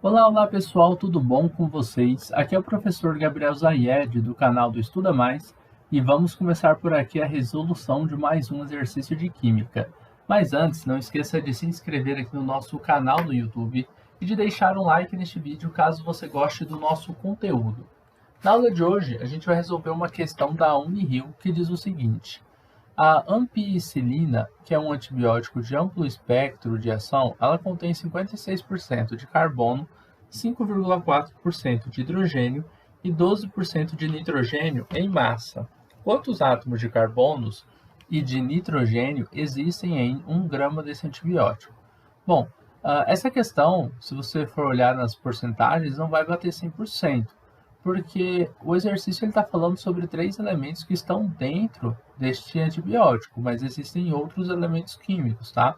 Olá, olá pessoal, tudo bom com vocês? Aqui é o professor Gabriel Zayed do canal do Estuda Mais e vamos começar por aqui a resolução de mais um exercício de Química. Mas antes, não esqueça de se inscrever aqui no nosso canal do YouTube e de deixar um like neste vídeo caso você goste do nosso conteúdo. Na aula de hoje, a gente vai resolver uma questão da Unirio que diz o seguinte: a ampicilina, que é um antibiótico de amplo espectro de ação, ela contém 56% de carbono, 5,4% de hidrogênio e 12% de nitrogênio em massa. Quantos átomos de carbonos e de nitrogênio existem em 1 grama desse antibiótico? Bom, essa questão, se você for olhar nas porcentagens, não vai bater 100%, porque o exercício está falando sobre 3 elementos que estão dentro deste antibiótico, mas existem outros elementos químicos, tá?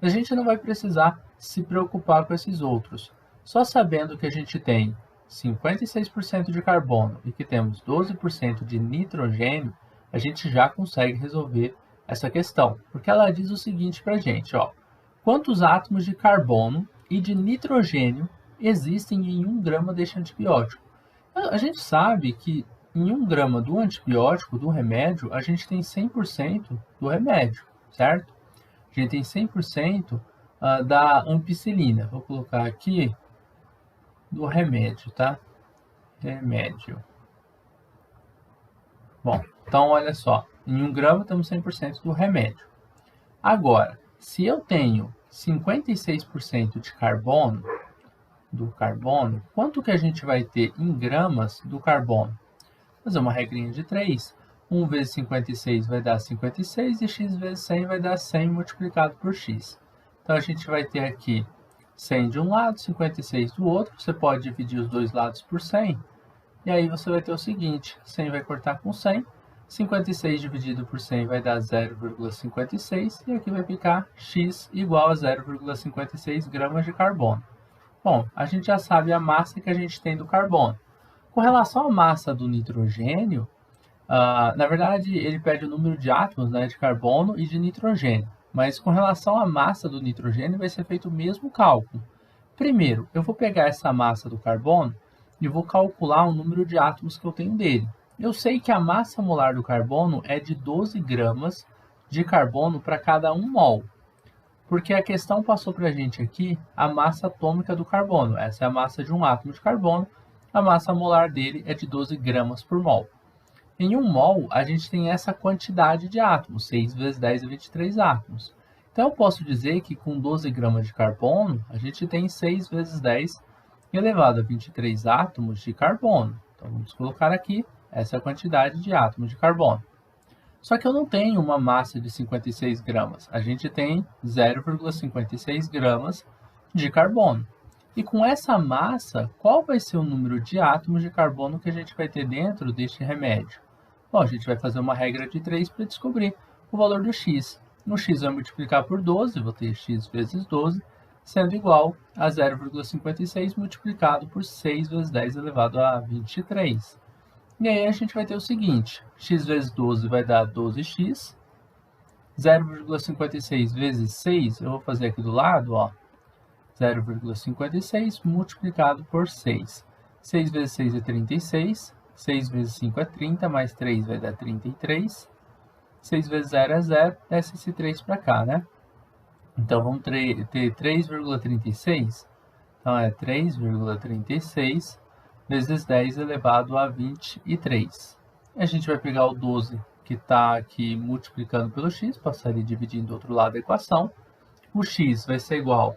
A gente não vai precisar se preocupar com esses outros. Só sabendo que a gente tem 56% de carbono e que temos 12% de nitrogênio, a gente já consegue resolver essa questão, porque ela diz o seguinte para a gente, ó: quantos átomos de carbono e de nitrogênio existem em 1 grama deste antibiótico? A gente sabe que em 1 grama do antibiótico, do remédio, a gente tem 100% do remédio, certo? A gente tem 100% da ampicilina. Vou colocar aqui do remédio, tá? Remédio. Bom, então olha só. Em 1 grama temos 100% do remédio. Agora, se eu tenho 56% de carbono, quanto que a gente vai ter em gramas do carbono? Vou fazer uma regrinha de 3. 1 vezes 56 vai dar 56 e x vezes 100 vai dar 100 multiplicado por x. Então, a gente vai ter aqui 100 de um lado, 56 do outro. Você pode dividir os dois lados por 100. E aí você vai ter o seguinte: 100 vai cortar com 100. 56 dividido por 100 vai dar 0,56. E aqui vai ficar x igual a 0,56 gramas de carbono. Bom, a gente já sabe a massa que a gente tem do carbono. Com relação à massa do nitrogênio, na verdade, ele pede o número de átomos, né, de carbono e de nitrogênio. Mas com relação à massa do nitrogênio, vai ser feito o mesmo cálculo. Primeiro, eu vou pegar essa massa do carbono e vou calcular o número de átomos que eu tenho dele. Eu sei que a massa molar do carbono é de 12 gramas de carbono para cada 1 mol. Porque a questão passou para a gente aqui a massa atômica do carbono. Essa é a massa de um átomo de carbono. A massa molar dele é de 12 gramas por mol. Em 1 mol, a gente tem essa quantidade de átomos, 6 vezes 10 é 23 átomos. Então, eu posso dizer que com 12 gramas de carbono, a gente tem 6 vezes 10 elevado a 23 átomos de carbono. Então, vamos colocar aqui essa quantidade de átomos de carbono. Só que eu não tenho uma massa de 56 gramas. A gente tem 0,56 gramas de carbono. E com essa massa, qual vai ser o número de átomos de carbono que a gente vai ter dentro deste remédio? Bom, a gente vai fazer uma regra de 3 para descobrir o valor do x. No x vai multiplicar por 12, vou ter x vezes 12, sendo igual a 0,56 multiplicado por 6 vezes 10 elevado a 23. E aí a gente vai ter o seguinte: x vezes 12 vai dar 12x, 0,56 vezes 6, eu vou fazer aqui do lado, ó, 0,56 multiplicado por 6. 6 vezes 6 é 36, 6 vezes 5 é 30, mais 3 vai dar 33. 6 vezes 0 é 0, desce esse 3 para cá, né? Então, vamos ter 3,36. Então, é 3,36 vezes 10 elevado a 23. A gente vai pegar o 12 que está aqui multiplicando pelo x, passaria dividindo do outro lado da equação. O x vai ser igual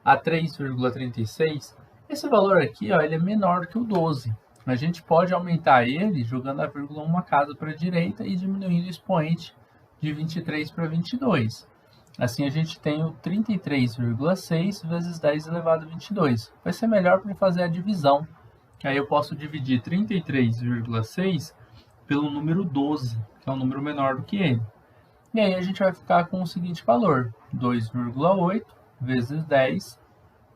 a 3,36. Esse valor aqui, ó, ele é menor do que o 12. A gente pode aumentar ele jogando a vírgula uma casa para a direita e diminuindo o expoente de 23 para 22. Assim, a gente tem o 33,6 vezes 10 elevado a 22. Vai ser melhor para fazer a divisão. Aí eu posso dividir 33,6 pelo número 12, que é um número menor do que ele. E aí a gente vai ficar com o seguinte valor: 2,8 vezes 10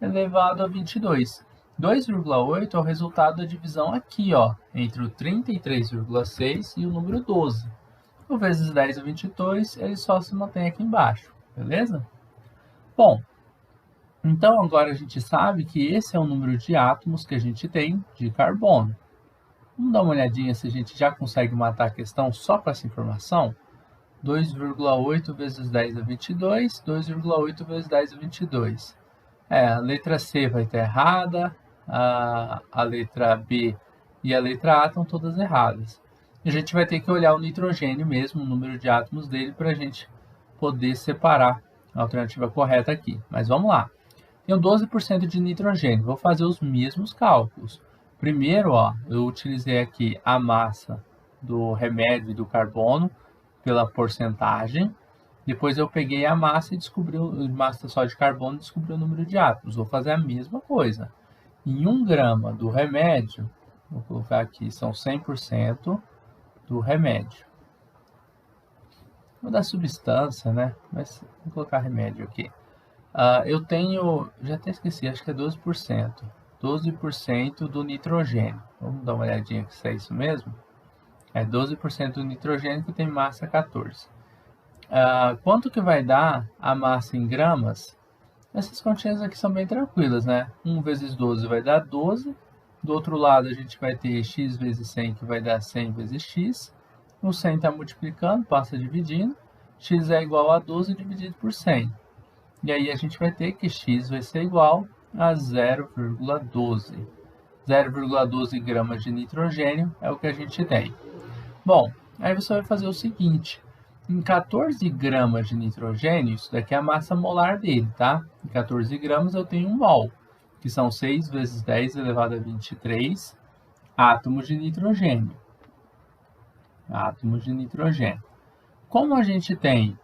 elevado a 22. 2,8 é o resultado da divisão aqui, ó, entre o 33,6 e o número 12. O vezes 10 é 22, ele só se mantém aqui embaixo, beleza? Bom, Então, agora a gente sabe que esse é o número de átomos que a gente tem de carbono. Vamos dar uma olhadinha se a gente já consegue matar a questão só com essa informação? 2,8 vezes 10 a 22, 2,8 vezes 10 a 22. A letra C vai estar errada, a letra B e a letra A estão todas erradas. A gente vai ter que olhar o nitrogênio mesmo, o número de átomos dele, para a gente poder separar a alternativa correta aqui. Mas vamos lá. Tenho 12% de nitrogênio, vou fazer os mesmos cálculos. Primeiro, eu utilizei aqui a massa do remédio e do carbono pela porcentagem. Depois eu peguei a massa e descobri massa só de carbono e descobri o número de átomos. Vou fazer a mesma coisa. Em 1 grama do remédio, vou colocar aqui, são 100% do remédio. Vou dar substância, né? Mas vou colocar remédio aqui. Eu tenho, já até esqueci, acho que é 12%. 12% do nitrogênio. Vamos dar uma olhadinha aqui se é isso mesmo. É 12% do nitrogênio que tem massa 14. Quanto que vai dar a massa em gramas? Essas continhas aqui são bem tranquilas, né? 1 vezes 12 vai dar 12. Do outro lado a gente vai ter x vezes 100, que vai dar 100 vezes x. O 100 está multiplicando, passa dividindo. X é igual a 12 dividido por 100. E aí a gente vai ter que x vai ser igual a 0,12. 0,12 gramas de nitrogênio é o que a gente tem. Bom, aí você vai fazer o seguinte. Em 14 gramas de nitrogênio, isso daqui é a massa molar dele, tá? Em 14 gramas eu tenho 1 mol, que são 6 vezes 10 elevado a 23 átomos de nitrogênio. Átomos de nitrogênio. Como a gente tem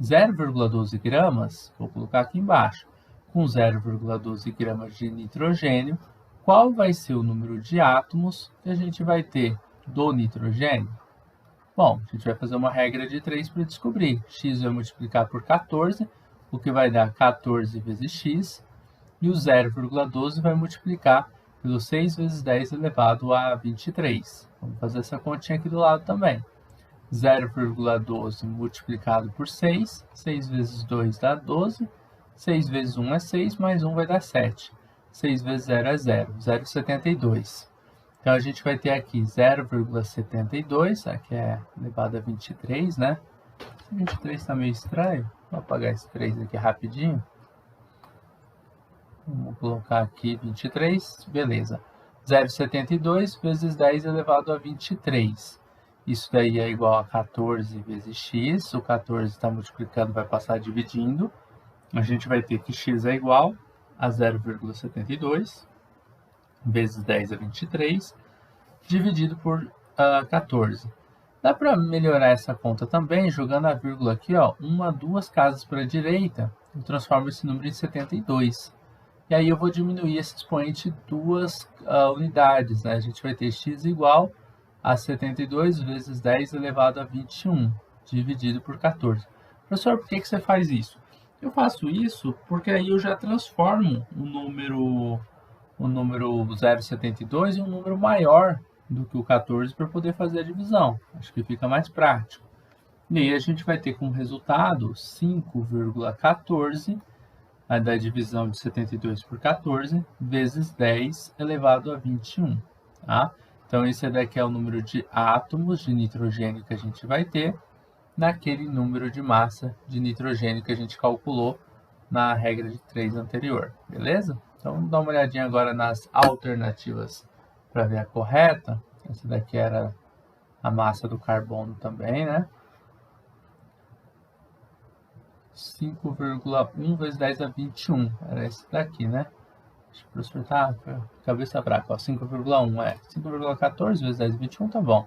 0,12 gramas, vou colocar aqui embaixo, com 0,12 gramas de nitrogênio, qual vai ser o número de átomos que a gente vai ter do nitrogênio? Bom, a gente vai fazer uma regra de 3 para descobrir. X vai multiplicar por 14, o que vai dar 14 vezes x, e o 0,12 vai multiplicar pelo 6 vezes 10 elevado a 23. Vamos fazer essa continha aqui do lado também. 0,12 multiplicado por 6, 6 vezes 2 dá 12, 6 vezes 1 é 6, mais 1 vai dar 7. 6 vezes 0 é 0, 0,72. Então a gente vai ter aqui 0,72, aqui é elevado a 23, né? 23 está meio estranho, vou apagar esse 3 aqui rapidinho. Vamos colocar aqui 23, beleza. 0,72 vezes 10 elevado a 23. Isso daí é igual a 14 vezes x, o 14 está multiplicando, vai passar dividindo. A gente vai ter que x é igual a 0,72 vezes 10 a 23, dividido por 14. Dá para melhorar essa conta também, jogando a vírgula aqui, ó, 1, 2 casas para a direita, eu transformo esse número em 72. E aí eu vou diminuir esse expoente 2 unidades, né? A gente vai ter x igual a 72 vezes 10 elevado a 21, dividido por 14. Professor, por que você faz isso? Eu faço isso porque aí eu já transformo o número 0,72 em um número maior do que o 14 para poder fazer a divisão. Acho que fica mais prático. E aí a gente vai ter como resultado 5,14 da divisão de 72 por 14 vezes 10 elevado a 21. Tá? Então esse daqui é o número de átomos de nitrogênio que a gente vai ter naquele número de massa de nitrogênio que a gente calculou na regra de 3 anterior, beleza? Então vamos dar uma olhadinha agora nas alternativas para ver a correta. Essa daqui era a massa do carbono também, né? 5,1 vezes 10 a 21, era esse daqui, né? Acho que o professor tá cabeça fraca, 5,1 é 5,14 vezes 10 a 21, tá bom.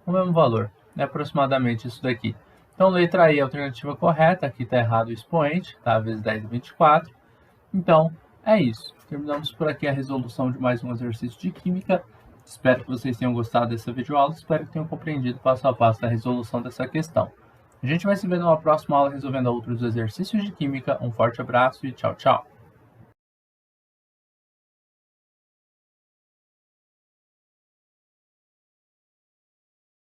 O mesmo valor, é aproximadamente isso daqui. Então, letra I é a alternativa correta, aqui está errado o expoente, tá? Vezes 10 a 24. Então, é isso. Terminamos por aqui a resolução de mais um exercício de Química. Espero que vocês tenham gostado dessa videoaula, espero que tenham compreendido passo a passo a resolução dessa questão. A gente vai se ver numa próxima aula resolvendo outros exercícios de Química. Um forte abraço e tchau, tchau!